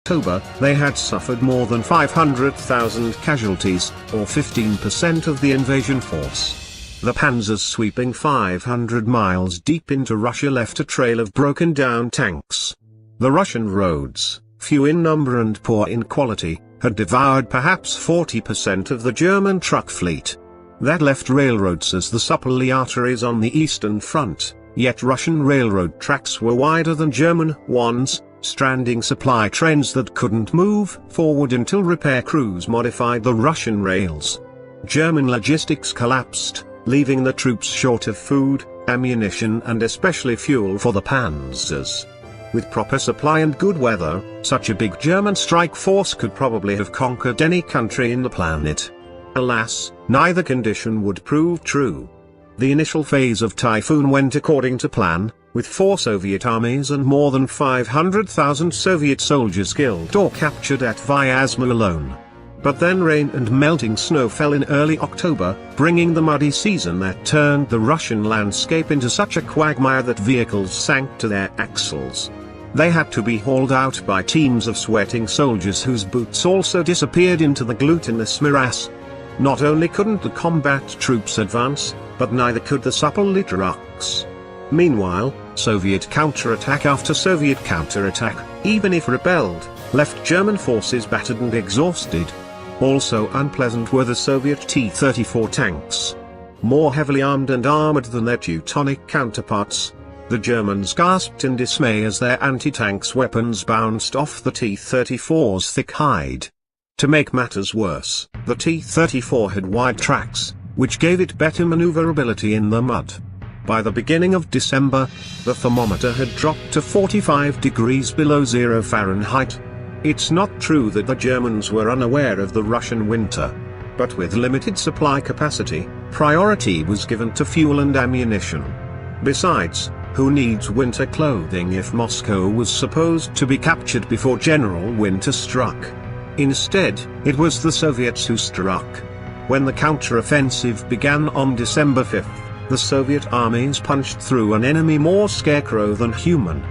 October, they had suffered more than 500,000 casualties, or 15% of the invasion force. The panzers sweeping 500 miles deep into Russia left a trail of broken-down tanks. The Russian roads, few in number and poor in quality, had devoured perhaps 40% of the German truck fleet. That left railroads as the supply arteries on the Eastern Front, yet Russian railroad tracks were wider than German ones, stranding supply trains that couldn't move forward until repair crews modified the Russian rails. German logistics collapsed, leaving the troops short of food, ammunition and especially fuel for the panzers. With proper supply and good weather, such a big German strike force could probably have conquered any country in the planet. Alas, neither condition would prove true. The initial phase of Typhoon went according to plan, with 4 Soviet armies and more than 500,000 Soviet soldiers killed or captured at Vyazma alone. But then rain and melting snow fell in early October, bringing the muddy season that turned the Russian landscape into such a quagmire that vehicles sank to their axles. They had to be hauled out by teams of sweating soldiers whose boots also disappeared into the glutinous morass. Not only couldn't the combat troops advance, but neither could the supply trucks. Meanwhile, Soviet counterattack after Soviet counterattack, even if repelled, left German forces battered and exhausted. Also unpleasant were the Soviet T-34 tanks. More heavily armed and armored than their Teutonic counterparts, the Germans gasped in dismay as their anti-tanks weapons bounced off the T-34's thick hide. To make matters worse, the T-34 had wide tracks, which gave it better maneuverability in the mud. By the beginning of December, the thermometer had dropped to 45 degrees below 0 Fahrenheit. It's not true that the Germans were unaware of the Russian winter. But with limited supply capacity, priority was given to fuel and ammunition. Besides, who needs winter clothing if Moscow was supposed to be captured before general winter struck? Instead, it was the Soviets who struck. When the counteroffensive began on December 5th, the Soviet armies punched through an enemy more scarecrow than human.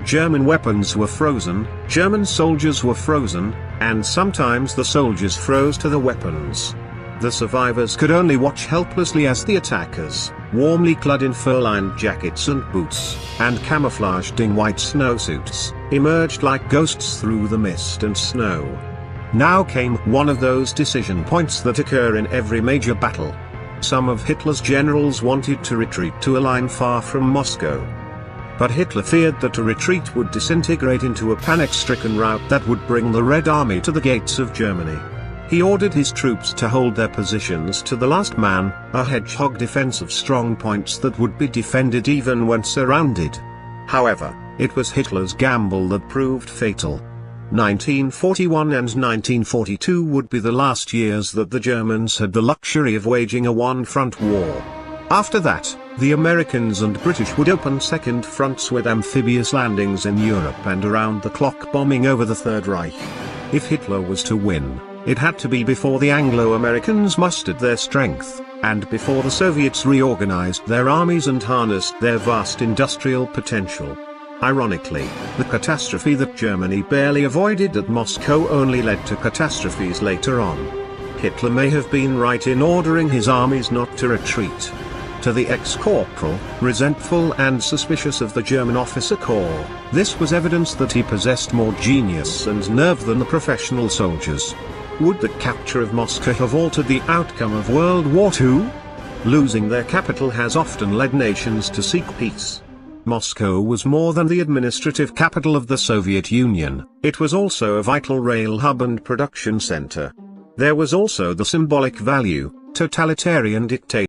German weapons were frozen, German soldiers were frozen, and sometimes the soldiers froze to the weapons. The survivors could only watch helplessly as the attackers, warmly clad in fur-lined jackets and boots, and camouflaged in white snowsuits, emerged like ghosts through the mist and snow. Now came one of those decision points that occur in every major battle. Some of Hitler's generals wanted to retreat to a line far from Moscow. But Hitler feared that a retreat would disintegrate into a panic-stricken rout that would bring the Red Army to the gates of Germany. He ordered his troops to hold their positions to the last man, a hedgehog defense of strong points that would be defended even when surrounded. However, it was Hitler's gamble that proved fatal. 1941 and 1942 would be the last years that the Germans had the luxury of waging a one-front war. After that, the Americans and British would open second fronts with amphibious landings in Europe and around-the-clock bombing over the Third Reich. If Hitler was to win, it had to be before the Anglo-Americans mustered their strength, and before the Soviets reorganized their armies and harnessed their vast industrial potential. Ironically, the catastrophe that Germany barely avoided at Moscow only led to catastrophes later on. Hitler may have been right in ordering his armies not to retreat. To the ex-corporal, resentful and suspicious of the German officer corps, this was evidence that he possessed more genius and nerve than the professional soldiers. Would the capture of Moscow have altered the outcome of World War II? Losing their capital has often led nations to seek peace. Moscow was more than the administrative capital of the Soviet Union, it was also a vital rail hub and production center. There was also the symbolic value, totalitarian dictatorship.